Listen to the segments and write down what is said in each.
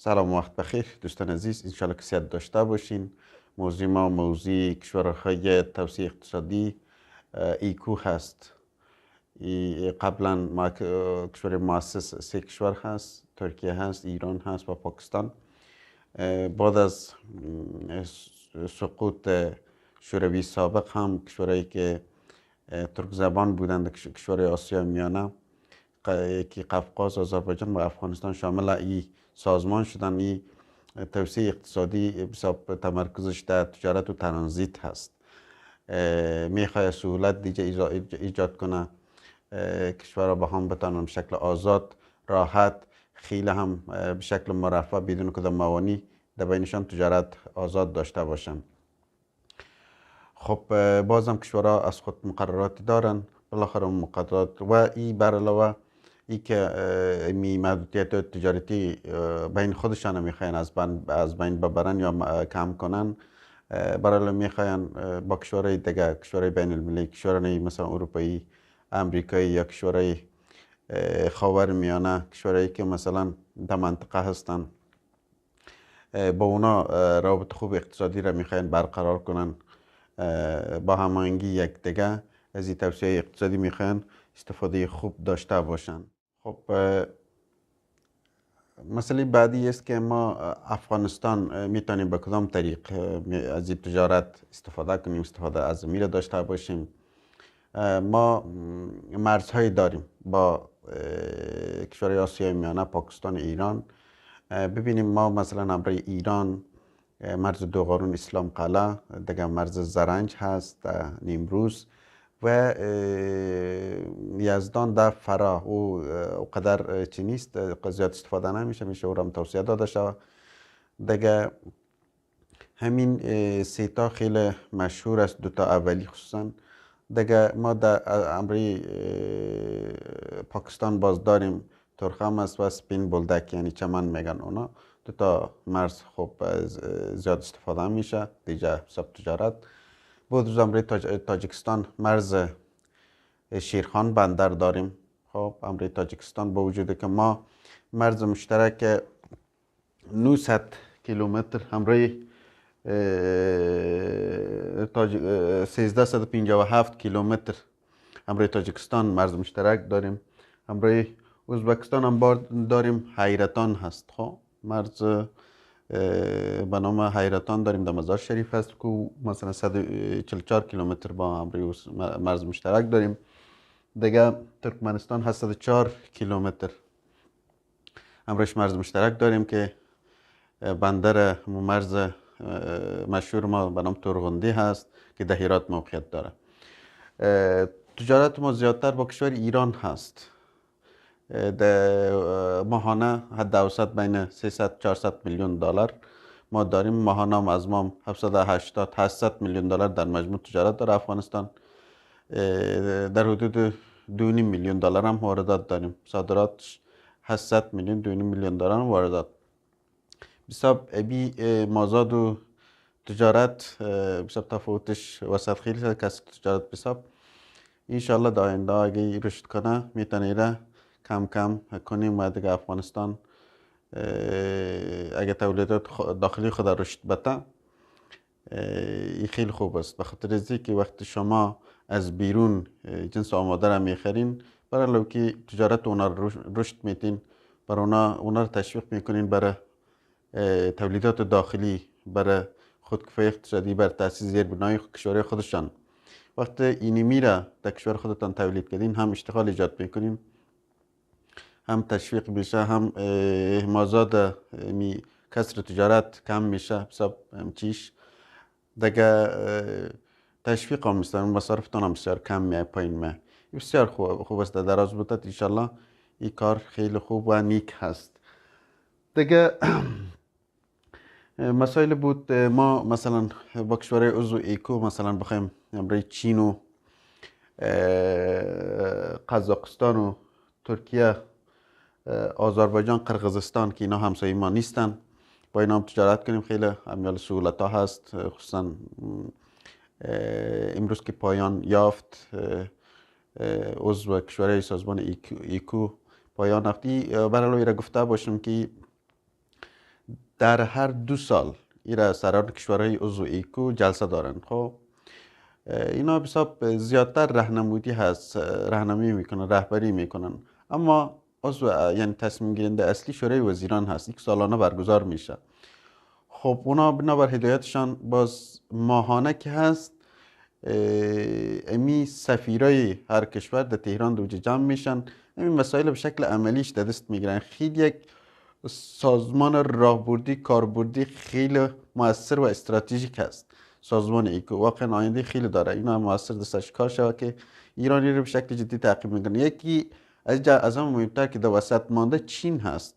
سلام و وقت بخیر دوستان عزیز، انشالله که صحت داشته باشین. موضوع ما موضوع کشورهای توسعه اقتصادی ایکو هست. قبلا کشور مؤسس سه کشور هست: ترکیه هست، ایران هست و پاکستان. بعد از سقوط شوروی سابق هم کشورهایی که ترک زبان بودند، کشور آسیا میانه، یکی قفقاز، آذربایجان و افغانستان شامل این سازمان شدن. این توسعه اقتصادی بسیار تمرکزش در تجارت و ترانزیت هست. میخواد سهولت دیگه ایجاد کنه، کشورها با هم بتانن به شکل آزاد، راحت، خیلی هم به شکل مرفه بدون کدام موانی در بینشان تجارت آزاد داشته باشن. خب بازم کشورها از خود مقرراتی دارن، بالاخره مقررات و این بر علاوه ای که می محدودیت تجارتی بین خودشان میخواین از بین ببرن یا کم کنن. برای میخواین با کشورهای دیگه، کشورهای بین المللی، کشورهای مثلا اروپایی، امریکایی یا کشورهای خاور میانه، کشورهایی که مثلا در منطقه هستن، با اونا رابط خوب اقتصادی را میخواین برقرار کنن. با هماهنگی یک دیگه از این توسعه اقتصادی میخواین استفاده خوب داشته باشن. خب مسئله بعدی است که ما افغانستان میتونیم به کدام طریق از این تجارت استفاده کنیم، استفاده از میره داشته باشیم. ما مرزهایی داریم با کشورهای آسیای میانه، پاکستان، ایران. ببینیم ما مثلا امروی ایران مرز دوغارون، اسلام قلعه، دیگه مرز زرنج هست، نیمروز و یزدان در فرا. او قدر چی نیست، زیاد استفاده نمیشه، میشه او را توسعه داده شود. دیگه همین سه تا خیلی مشهور است، دوتا اولی خصوصا. دیگه ما در امروی پاکستان باز داریم ترخم است و سپین بولدک، یعنی چمن میگن اونا. دوتا مرز خب زیاد استفاده میشه دیگه حساب تجارت. بود امروی تاجیکستان مرز شیرخان بندر داریم. خب امروی تاجیکستان با وجود که ما مرز مشترک 900 کیلومتر امروی 1357 کیلومتر امروی تاجیکستان مرز مشترک داریم. امروی ازبکستان هم داریم، حیرتان هست. خب مرز به نام حیرتان داریم، در مزار شریف هست که مثلا 144 کیلومتر با امروی مرز مشترک داریم. دیگه ترکمنستان هست 104 کیلومتر امرویش مرز مشترک داریم که بندر مرز مشهور ما به نام تورغندی هست که در هرات موقعیت داره. تجارت ما زیادتر با کشور ایران هست. ماهانه حد اوسط بین 300-400 میلیون دلار ما داریم. ماهانه هم از ما 780-800 میلیون دلار در مجموع تجارت داره افغانستان. در حدود 2.5 میلیون دلار هم واردات داریم. صادرات 800 میلیون، 2.5 میلیون دلار هم واردات. بسیار ابی مازاد و تجارت بسیار تفاوتش وسط خیلی است. کسی تجارت بسیار انشالله در آینده اگه رشد کنه میتونه ایره کم کم کنیم و دیگه افغانستان اگه تولیدات داخلی خود رشد بده این خیلی خوب است. بخاطر ازی که وقتی شما از بیرون جنس آماده را میخرین، برای لو که تجارت اونا رشد میتین، برای اونا رو تشویق میکنین برای تولیدات داخلی، برای خودکفایی اقتصادی، بر تأسیس زیربنای کشور خودشان. وقتی اینی میره در کشور خودتان تولید کردین، هم اشتغال ایجاد میکنین، هم تشویق میشه، هم مازاد کسر تجارت کم میشه حساب چیش. دیگه تشویق هم میستن، مصارفتان هم بسیار کم میه، پایین میه. بسیار خوب است. در دراز مدت انشالله این کار خیلی خوب و نیک هست. دیگه مسائل بود ما مثلا با کشورهای عضو ایکو مثلا بخوایم امروی چین و قزاقستان و ترکیه، آذربایجان، قرقیزستان که اینا همسایه ما نیستن، با اینا هم تجارت کنیم، خیلی امیال سهولت ها هست. خصوصا امروز که پایان یافت عضو کشورهای سازمان ایکو پایان یافتی، برای را گفته باشم که در هر 2 سال ایرا سران کشورهای عضو ایکو جلسه دارن. خب اینا بسیار زیادتر راهنمودی هست، راهنمایی میکنن، رهبری میکنن، اما عضو یعنی تصمیم گیرنده اصلی شورای وزیران هست، یک سالانه برگزار میشه. خب اونا بنابر هدایتشان باز ماهانه که هست، امی سفیرای هر کشور در تهران دوجه جمع میشن، امی مسائل به شکل عملیش در دست میگیرن. خیلی یک سازمان راهبردی کاربردی خیلی موثر و استراتژیک هست سازمان ایکو، واقعا آینده خیلی داره. اینا موثر دستش کار شود که ایرانی رو به شکل جدی تعقیب میکنه. یکی از همه مهمتر که در وسط مانده چین هست.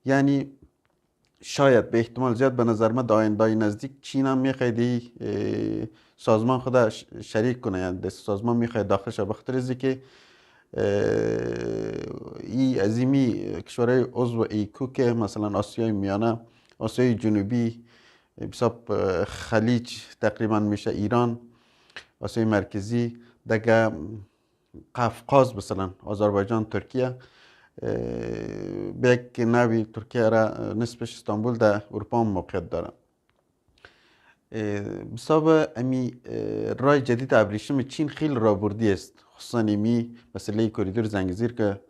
یعنی شاید به احتمال زیاد به نظر من در آینده نزدیک چین هم میخواد سازمان خود شریک کنه، یعنی سازمان میخواد داخل شه، بخاطر از که این عظیمی کشورهای عضو ایکو که مثلا آسیای میانه، آسیای جنوبی، بسیار خلیج تقریبا میشه، ایران، آسیای مرکزی، دیگه قفقاز مثلا آذربایجان، ترکیه، به یک نوی ترکیه را نصفش استانبول در اروپا موقعیت داره. بسیار امی رای جدید ابریشم چین خیلی رابردی است، خصوصا امی مسئله کوریدور زنگزیر که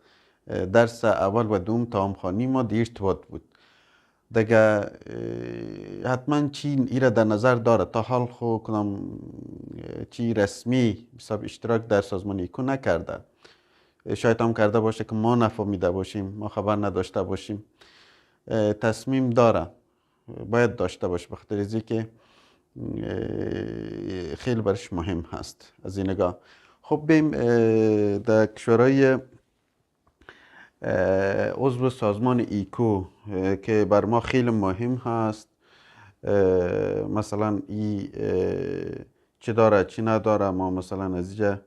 درس اول و دوم تاامخانی ما در ارتباط بود. دیگه حتما چین ایره در نظر داره. تا حال خو کنم چی رسمی بسیار اشتراک در سازمان ایکو نکرده، شاید هم کرده باشه که ما نفهمیده باشیم، ما خبر نداشته باشیم. تصمیم داره، باید داشته باشه، بخاطر از که خیلی برش مهم هست از این نگاه. خب بیم در کشورهای عضو سازمان ایکو که بر ما خیلی مهم هست، مثلا ای چی داره چی نداره، ما مثلا از اینجا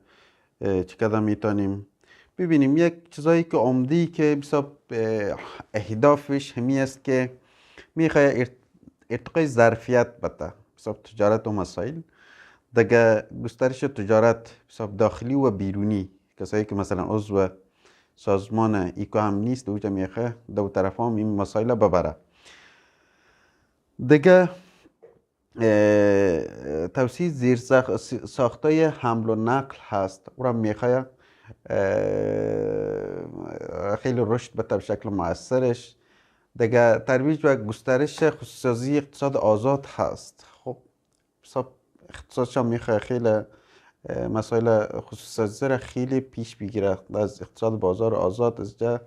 چی قدم میتونیم ببینیم. یک چیزایی که عمدی که بسیار اهدافش همی است که میخواه ارتقای ظرفیت بده بسیار تجارت و مسائل، دیگه گسترش تجارت بسیار داخلی و بیرونی. کسایی که مثلا عضو سازمان ایکو هم نیست دوجه میخواه دو طرف هم این مسائل ببره. دیگه توسیع زیر ساختای حمل و نقل هست، او را میخواه خیلی رشد بده به شکل مؤثرش. دیگه ترویج و گسترش خصوصی اقتصاد آزاد هست. خب اقتصادش هم میخواه خیلی مسائل خصوصی را خیلی پیش بگیره از اقتصاد بازار آزاد، از جا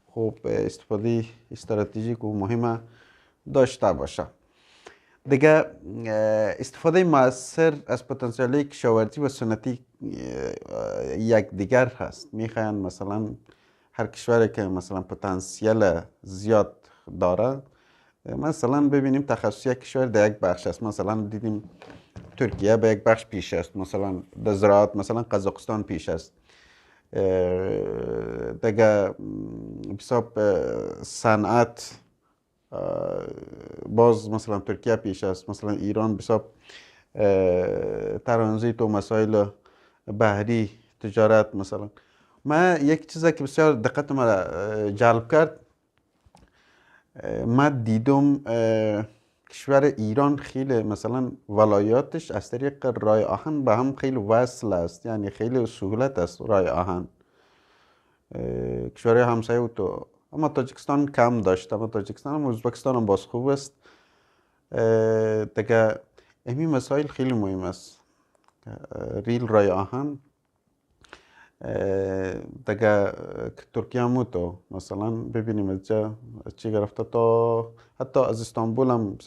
خوب استفاده استراتژیک و مهمه داشته باشه. دیگه استفاده مؤثر از پتانسیل کشاورزی و سنتی یک دیگر هست. میخواین مثلا هر کشوری که مثلا پتانسیل زیاد داره، مثلا ببینیم تخصصی یک کشور در یک بخش است، مثلا دیدیم ترکیه به یک بخش پیش است، مثلا در زراعت مثلا قزاقستان پیش است، دیگه بسیار صنعت باز مثلا ترکیه پیش است، مثلا ایران بسیار ترانزیت و مسائل بحری تجارت. مثلا من یک چیزی که بسیار دقت مرا جلب کرد، من دیدم کشور ایران خیلی مثلا ولایاتش از طریق رای آهن به هم خیلی وصل است، یعنی خیلی سهولت است رای آهن. کشور همسایه تو اما تاجیکستان کم داشت، اما تاجیکستان هم ازبکستان هم باز خوب است. دیگه امی مسائل خیلی مهم است، ریل رای آهن. دیگه ترکیه هم تو مثلا ببینیم از جا چی گرفته تا حتی از استانبول هم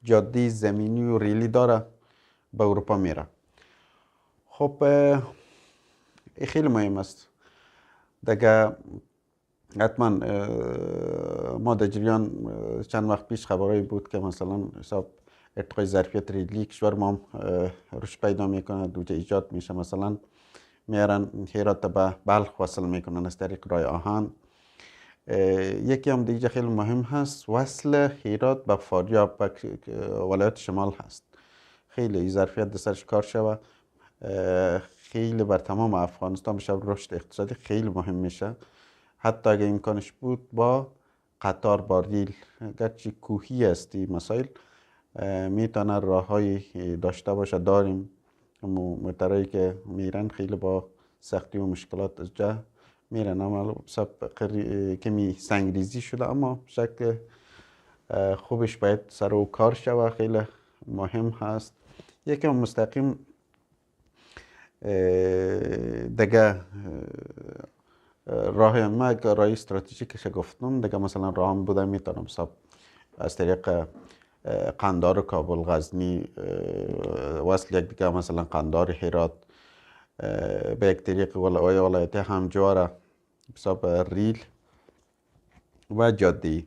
جاده زمینی و ریلی داره به اروپا میره. خب این خیلی مهم است. دیگه حتما ما در جریان چند وقت پیش خبرایی بود که مثلا ارتقای ظرفیت ریلی کشور ما رشد پیدا میکنه، دوجه ایجاد میشه. مثلا میارن هرات به بلخ وصل میکنن از طریق رای آهن. یکی هم دیگه خیلی مهم هست، وصل هرات به فاریاب و ولایت شمال هست. خیلی ظرفیت دستش کار شوه، خیلی بر تمام افغانستان بشه رشد اقتصادی خیلی مهم میشه. حتی اگه امکانش بود با قطار با ریل گرچه کوهی استی مسائل میتونه راههایی داشته باشه. داریم موترهایی که میرن خیلی با سختی و مشکلات از جا میرن، اما کمی سنگریزی شده، اما شکل خوبش باید سر و کار شوه، خیلی مهم هست. یکم مستقیم دیگه راه ما راه استراتژیکش گفتم دیگه، مثلا راه هم بوده میتونم از طریق قندار کابل غزنی وصل یک دیگه، مثلا قندار هرات به یک طریق ولایت همجواره حساب ریل و جاده.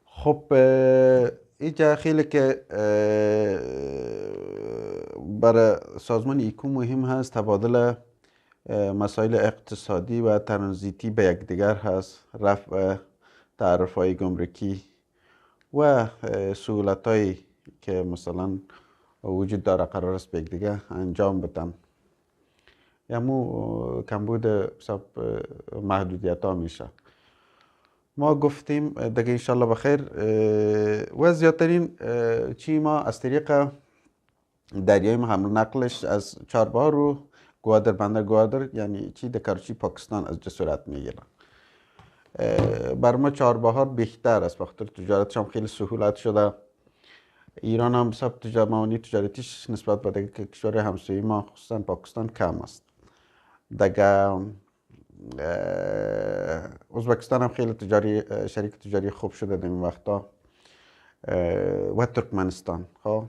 خب اینجا خیلی که برای سازمان ایکو مهم هست، تبادل مسائل اقتصادی و ترانزیتی به یکدیگر هست، رفع تعرفه‌های گمرکی و سهولت‌هایی که مثلا وجود داره قرار است به یکدیگر انجام بدن. یمو کمبود محدودیت ها میشه. ما گفتیم دیگه انشالله بخیر و زیادترین چی ما از طریق دریای حمل نقلش از چهاربار رو گوادر، بندر گوادر یعنی چی در کراچی پاکستان از صورت میگیرن. بر ما چهاربار بهتر است، بخاطر تجارتش هم خیلی سهولت شده. ایران هم موانع تجارتیش نسبت به دیگه کشور همسایه ما خصوصا پاکستان کم است. دیگه ازبکستان هم خیلی شریک تجاری خوب شده در این وقتا و ترکمنستان. خب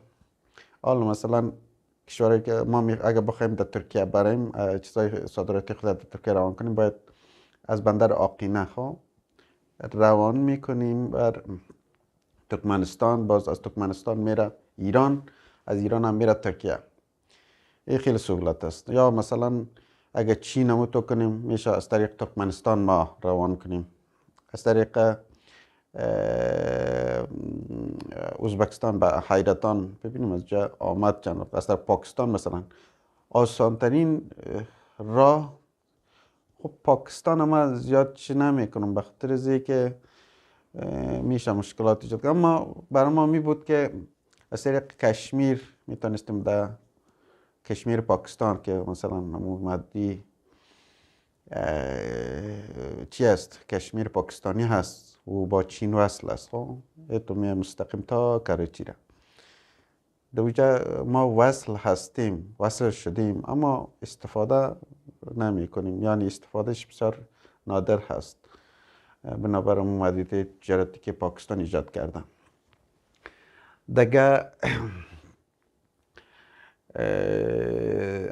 حالا مثلا کشوری که ما اگه بخوایم در ترکیه بریم چیزای صادراتی خود در ترکیه روان کنیم، باید از بندر آقینه روان میکنیم بر ترکمنستان، باز از ترکمنستان میره ایران، از ایران هم میره ترکیه. این خیلی سهولت است. یا مثلا اگه چین هم تو کنیم میشه از طریق ترکمنستان ما روان کنیم، از طریق ازبکستان به حیرتان ببینیم از جا آمد چند، از طریق پاکستان مثلا آسانترین راه. خب پاکستان هم زیاد چی نمی کنم بخاطر از که میشه مشکلات ایجاد کنم، اما برای ما می بود که از طریق کشمیر میتونستیم در کشمیر پاکستان که مثلا مادی چی است کشمیر پاکستانی هست و با چین وصل است. خب تو می مستقیم تا کراچی را دوجا ما وصل شدیم اما استفاده نمی کنیم، یعنی استفادهش بسیار نادر هست بنابر مدیریت تجارتی که پاکستان ایجاد کرده. دیگه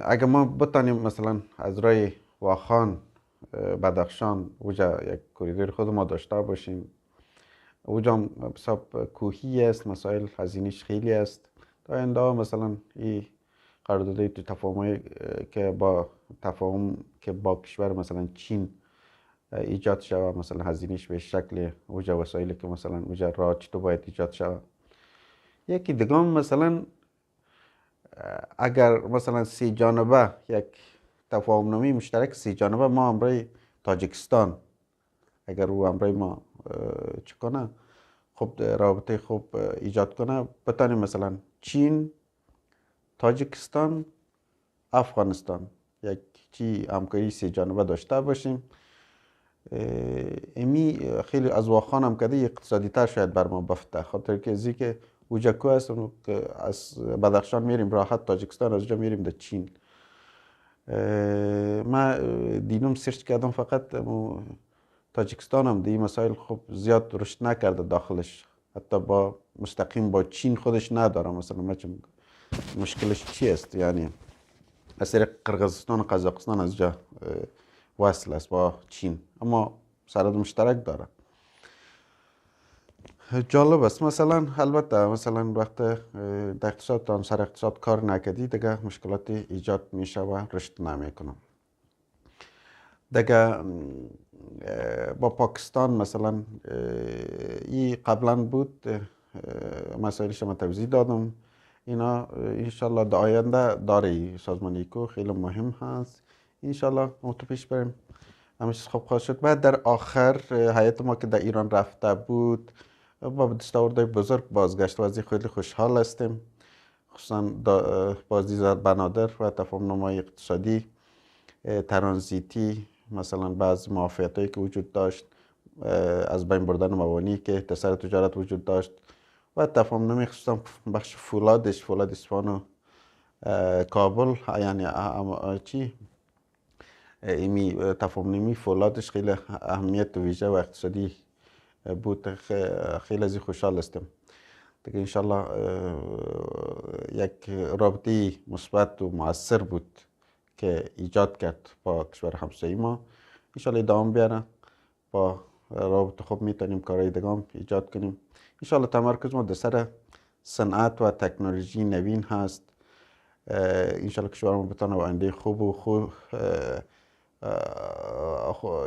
اگه ما بتانیم مثلا از راه واخان بدخشان اوجا یک کوریدور خود ما داشته باشیم، اوجا هم حساب کوهی است، مسائل هزینه‌اش خیلی است. تا اینده مثلا این قراردادهای تفاهمی که با کشور مثلا چین ایجاد شود، مثلا هزینه‌اش به شکل اوجا وسایلی که مثلا اوجا راه چطور باید ایجاد شود. یکی دیگه مثلا اگر مثلا سی جانبه یک تفاهم نامه مشترک سی جانبه ما همراه تاجیکستان اگر او همراه ما چه کنه خوب رابطه خوب ایجاد کنه، بتانیم مثلا چین، تاجیکستان، افغانستان یک چی همکاری سی جانبه داشته باشیم. امی خیلی از واخان هم کده اقتصادی تر شاید بر ما بفته، خاطر که ازی که اوجاکو هست که از بدخشان میریم راحت تاجیکستان، از جا میریم در چین. ما دینم سرچ کردم فقط تاجیکستان هم دی مسائل خوب زیاد رشد نکرده داخلش، حتی با مستقیم با چین خودش نداره. مثلا ما مشکلش چی است؟ یعنی از طریق قرغیزستان و قزاقستان از جا وصل است با چین، اما سرحد مشترک داره. جالب است. مثلا البته مثلا وقت در اقتصاد سر اقتصاد کار نکردی دیگه مشکلات ایجاد میشه و رشد نمیکنه. دیگه با پاکستان مثلا این قبلا بود، مسائلش ما توضیح دادم. اینا انشالله در آینده داره سازمان ایکو خیلی مهم هست، انشالله ما تو پیش بریم همه چیز خوب خواهد شد. بعد در آخر هیئت ما که در ایران رفته بود با دستاوردهای بزرگ بازگشت و از این خیلی خوشحال هستیم، خصوصا بازدید بنادر و تفاهم نامه‌های اقتصادی ترانزیتی، مثلا بعض موافقت هایی که وجود داشت، از بین بردن موانعی که در سر تجارت وجود داشت و تفاهم نامه خصوصا بخش فولادش، فولاد اصفهان و کابل، یعنی چی ایمی تفاهم نامه فولادش خیلی اهمیت ویژه و اقتصادی بود. خیلی از این خوشحال هستم دیگه. انشالله یک رابطه مثبت و مؤثر بود که ایجاد کرد با کشور همسایه ما. انشالله ادامه بیاره، با رابطه خوب میتونیم کارهای دیگه ایجاد کنیم. انشالله تمرکز ما در سر صنعت و تکنولوژی نوین هست. انشالله کشور ما بتونه آینده خوب و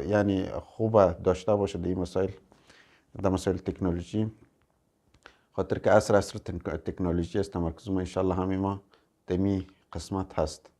یعنی خوب داشته باشه در این مسائل، در مسائل تکنولوژی، خاطر که عصر تکنولوژی است. تمرکز ما انشالله همین ما دمی قسمت هست.